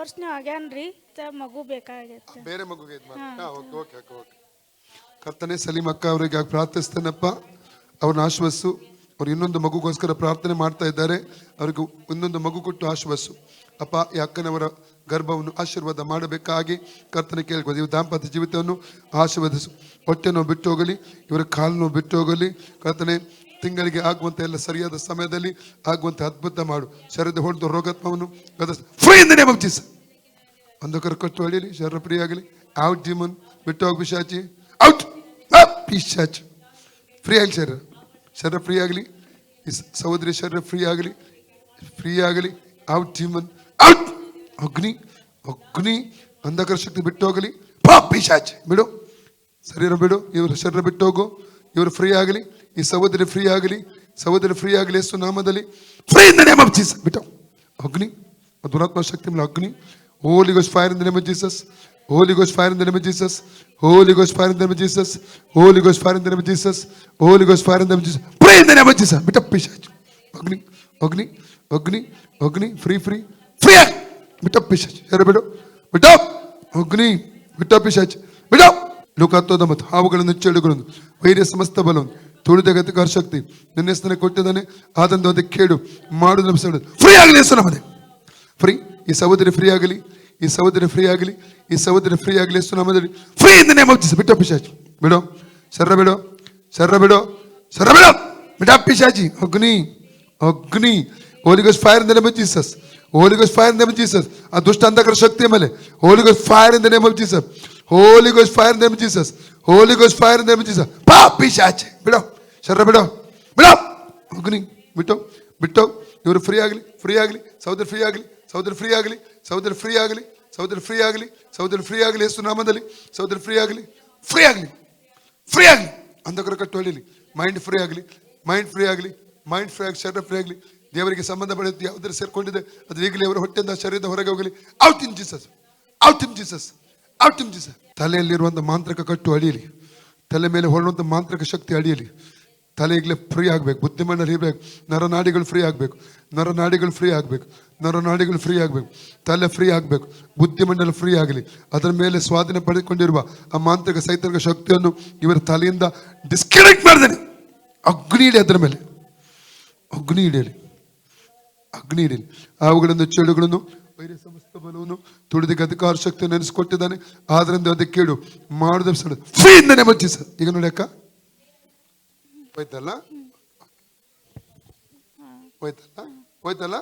ವರ್ಷನೇ ಆಗ್ಯಾನ್ರಿ ಮಗು ಬೇಕಾಗೈತೆ. ಬೇರೆ ಮಗುಗೆ ಇದು ಮಾಡಿ. Okay okay okay. ಕರ್ತನೆ ಸಲೀಮ್ ಅಕ್ಕ ಅವರಿಗೆ ಪ್ರಾರ್ಥಿಸ್ತೇನಪ್ಪ, ಅವ್ರನ್ನ ಆಶ್ವಾಸು. ಅವ್ರು ಇನ್ನೊಂದು ಮಗುಗೋಸ್ಕರ ಪ್ರಾರ್ಥನೆ ಮಾಡ್ತಾ ಇದ್ದಾರೆ. ಅವ್ರಿಗೆ ಇನ್ನೊಂದು ಮಗು ಕೊಟ್ಟು ಆಶ್ವಾಸು ಅಪ್ಪ. ಈ ಅಕ್ಕನವರ ಗರ್ಭವನ್ನು ಆಶೀರ್ವಾದ ಮಾಡಬೇಕಾಗಿ ಕರ್ತನೆ ಕೇಳ್ಬೋದು. ಇವ್ರ ದಾಂಪತ್ಯ ಜೀವಿತವನ್ನು ಆಶೀರ್ವದಿಸು. ಹೊಟ್ಟೆ ನೋವು ಬಿಟ್ಟು ಹೋಗಲಿ, ಇವರ ಕಾಲು ನೋವು ಬಿಟ್ಟು ಹೋಗಲಿ ಕರ್ತನೆ. ತಿಂಗಳಿಗೆ ಆಗುವಂಥ ಎಲ್ಲ ಸರಿಯಾದ ಸಮಯದಲ್ಲಿ ಆಗುವಂಥ ಅದ್ಭುತ ಮಾಡು. ಶರೀರದ ಹೊಡೆದ ರೋಗಾತ್ಮವನ್ನು ಫ್ರೀ ಇಂದ ನೇಮ್ ಆಫ್ ಜೀಸಸ್. ಅಂಧಕಾರ ಕಟ್ಟು ಹೊಡೀಲಿ, ಶರೀರ ಫ್ರೀ ಆಗಲಿ. ಔಟ್ ಡಿಮನ್, ಬಿಟ್ಟು ಹೋಗಿ ಪಿಶಾಚಿ, ಔಟ್ ಪಿಶಾಚಿ ಫ್ರೀ ಆಗಲಿ. ಶರೀರ ಫ್ರೀ ಆಗಲಿ. ಈ ಸಹೋದರಿ ಶರೀರ ಫ್ರೀ ಆಗಲಿ, ಫ್ರೀ ಆಗಲಿ. Out demon, out. ಅಗ್ನಿ ಅಗ್ನಿ, ಅಂಧಕಾರ ಶಕ್ತಿ ಬಿಟ್ಟು ಹೋಗಲಿ. ಪಿಶಾಚಿ ಬಿಡು, ಶರೀರ ಬಿಡು. ಇವರು ಶರೀರ ಬಿಟ್ಟು ಹೋಗು. ಇವರು ಫ್ರೀ ಆಗಲಿ. ಈ ಸಹೋದರಿ ಫ್ರೀ ಆಗಲಿ, ಸಹೋದರಿ ಫ್ರೀ ಆಗಲಿ. ಯೇಸು ನಾಮದಲ್ಲಿ free in the name of Jesus. ಬಿಟ್ಟು ಅಗ್ನಿ, ದುರಾತ್ಮ ಶಕ್ತಿ ಮೇಲೆ ಅಗ್ನಿ. Holy ghost fire in the name of Jesus. Holy ghost fire in the name of Jesus. Holy ghost fire in the name of Jesus. Holy ghost fire in the name of Jesus. Holy ghost fire in the name of Jesus. Free in the name of Jesus. ಬಿಟ್ಟು ಪಿಶಾಚಿ ಅಗ್ನಿ ಅಗ್ನಿ ಅಗ್ನಿ ಅಗ್ನಿ free free free ಆಗಿ ಬಿಟ್ಟು ಪಿಶಾಚಿ. ಯಾರು ಬಿಡು, ಬಿಟ್ಟು ಅಗ್ನಿ, ಬಿಟ್ಟು ಪಿಶಾಚಿ ಬಿಡು. ಲೋಕಾತ್ಮದ ಮತ್ತು ಹಾವುಗಳನ್ನು ಚೆಡುಗಳನ್ನು ವೈರ್ಯ ಸಮಸ್ತ ಬಲವನ್ನು ತುಳಿದ ಗತಿಕಾರ ಶಕ್ತಿ ನನ್ನ ಹೆಸರನ್ನು ಕೊಟ್ಟಿದ್ದಾನೆ. ಆದಂದು ಅದಕ್ಕೆ ಕೇಳು ಮಾಡುದು ಫ್ರೀ ಆಗಲಿ. ಹೆಸರು ನಮ್ಮದೇ ಫ್ರೀ. ಈ ಸಹೋದರಿ ಫ್ರೀ ಆಗಲಿ, ಈ ಸಹೋದರಿ ಫ್ರೀ ಆಗಲಿ, ಈ ಸಹೋದರಿ ಫ್ರೀ ಆಗಲಿ. ಹೆಸರು ನಮ್ಮದಲ್ಲಿ ಫ್ರೀ ಇಂದ ನೇಮ್ ಆಫ್ ಜೀಸಸ್. ಬಿಟ್ಟು ಪಿಶಾಚಿ ಬಿಡು, ಶರ್ರ ಬಿಡು, ಶರ್ರ ಬಿಡು, ಶರ್ರ ಬಿಡು, ಬಿಟ್ಟು ಪಿಶಾಚಿ ಅಗ್ನಿ ಅಗ್ನಿ. Holy ghost fire in the name of Jesus. Holy ghost fire in the name of Jesus. ಆ ದುಷ್ಟ ಅಂಧಕಾರ ಶಕ್ತಿಯ ಮೇಲೆ holy ghost fire in the name of Jesus. Holy ghost fire in the name of Jesus. Holy ghost fire in the name of Jesus. ಪಿಶಾಚಿ ಬಿಡು, ಶರ್ರ ಬಿಡು, ಬಿಡು ಅಗ್ನಿ. ಬಿಟ್ಟು ಬಿಟ್ಟು ಇವರು ಫ್ರೀ ಆಗಲಿ, ಫ್ರೀ ಆಗಲಿ. ಸಹೋದರಿ ಫ್ರೀ ಆಗಲಿ, ಸಹೋದರಿ ಫ್ರೀ ಆಗಲಿ, ಸಹೋದರಿ ಫ್ರೀ ಆಗಲಿ, ಸಹೋದರಿ ಫ್ರೀ ಆಗಲಿ, ಸಹೋದರಿ ಫ್ರೀ ಆಗಲಿ. ಯೇಸು ನಾಮದಲ್ಲಿ ಸಹೋದರಿ ಫ್ರೀ ಆಗಲಿ, ಫ್ರೀ ಆಗಲಿ, ಫ್ರೀ ಆಗಲಿ. ಅಂಧಕಾರ ಕಟ್ಟು ಹೊಡೀಲಿ. ಮೈಂಡ್ ಫ್ರೀ ಆಗಲಿ, ಮೈಂಡ್ ಫ್ರೀ ಆಗಲಿ, ಮೈಂಡ್ ಫ್ರೀ ಆಗಿ, ಶರೀರ ಫ್ರೀ ಆಗಲಿ. ದೇವರಿಗೆ ಸಂಬಂಧ ಪಡೆದು ಯಾವುದರ ಸೇರ್ಕೊಂಡಿದೆ ಅದು ಈಗಲೇ ಅವರ ಹೊಟ್ಟೆಯಿಂದ ಶರೀರದ ಹೊರಗೆ ಹೋಗಲಿ. Out in Jesus, out in Jesus, out in Jesus. ತಲೆಯಲ್ಲಿರುವಂಥ ಮಾಂತ್ರಿಕ ಕಟ್ಟು ಅಡಿಯಲಿ, ತಲೆ ಮೇಲೆ ಹೊರಡುವಂಥ ಮಾಂತ್ರಿಕ ಶಕ್ತಿ ಅಡಿಯಲಿ. ತಲೆ ಈಗಲೇ ಫ್ರೀ ಆಗಬೇಕು, ಬುದ್ಧಿಮಂಡಲ ಇರಬೇಕು. ನರನಾಡಿಗಳು ಫ್ರೀ ಆಗಬೇಕು, ನರನಾಡಿಗಳು ಫ್ರೀ ಆಗಬೇಕು, ನರನಾಡಿಗಳು ಫ್ರೀ ಆಗಬೇಕು. ತಲೆ ಫ್ರೀ ಆಗಬೇಕು, ಬುದ್ಧಿಮಂಡಲ ಫ್ರೀ ಆಗಲಿ. ಅದರ ಮೇಲೆ ಸ್ವಾಧೀನ ಪಡೆದುಕೊಂಡಿರುವ ಆ ಮಾಂತ್ರಿಕ ಸೈತಾನಿಕ ಶಕ್ತಿಯನ್ನು ಇವರ ತಲೆಯಿಂದ ಡಿಸ್ಕನೆಕ್ಟ್ ಮಾಡಿದ್ದೇನೆ. ಅಗ್ನಿ ಇಡಿ, ಅದರ ಮೇಲೆ ಅಗ್ನಿ ಹಿಡಿಯಲಿ, ಅಗ್ನಿ ಹಿಡಿಯಲಿ. ಅವುಗಳನ್ನು ಚೆಡುಗಳನ್ನು ವೈರ್ಯ ಸಮಸ್ತ ಬಲವನ್ನು ತುಳಿದ ಅಧಿಕಾರ ಶಕ್ತಿ ನೆನೆಸಿಕೊಟ್ಟಿದ್ದಾನೆ. ಆದ್ರಿಂದ ಅದಕ್ಕೆ ಕೇಳು ಮಾಡುದ ಫ್ರೀ ಇಂದನೇ ಮಜ್ಜಿಸ. ಈಗ ನೋಡಿ ಅಕ್ಕ ಹೋಯ್ತಲ್ಲ, ಹೋಯ್ತಲ್ಲ, ಹೋಯ್ತಲ್ಲ.